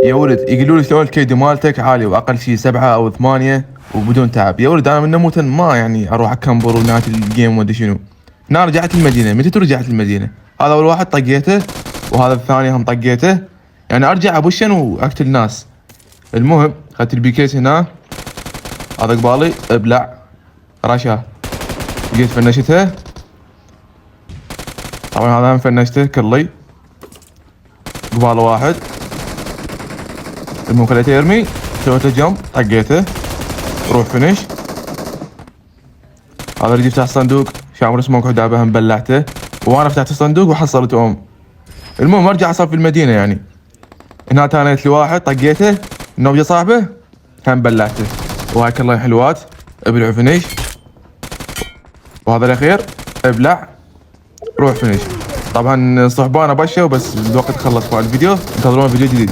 يا ولد يقولوا لي شلون الكيدي مالتك عالي واقل شيء 7 او 8 وبدون تعب. يا ولد انا من نموت ما يعني اروح اكمبر ونهايه الجيم وما ادري شنو. انا رجعت المدينه. متى رجعت المدينه؟ هذا اول واحد طقيته وهذا الثاني هم طقيته. يعني ارجع ابوشن واقتل ناس. المهم اخذت البي كيس هنا. هذا قبالي ابلع رشا. جيت فنشتها. طبعا هذا هم فنشته كلي. قباله واحد. المهم خليته يرمي. سويت له جمب طقيته. روح فينش. هذا اللي فتح الصندوق شامر سموك حدابه هم بلعته. وانا فتحت الصندوق وحصلت المهم ارجع اصف المدينه يعني. هنا تانيت لي واحد طقيته. النوبجه صاحبه هم بلعته. وهاي كلها حلوات. ابلع فينش. وهذا الاخير ابلع روح فينش. طبعا صحبانه بشة وبس الوقت خلص. مع الفيديو انتظرونا فيديو جديد.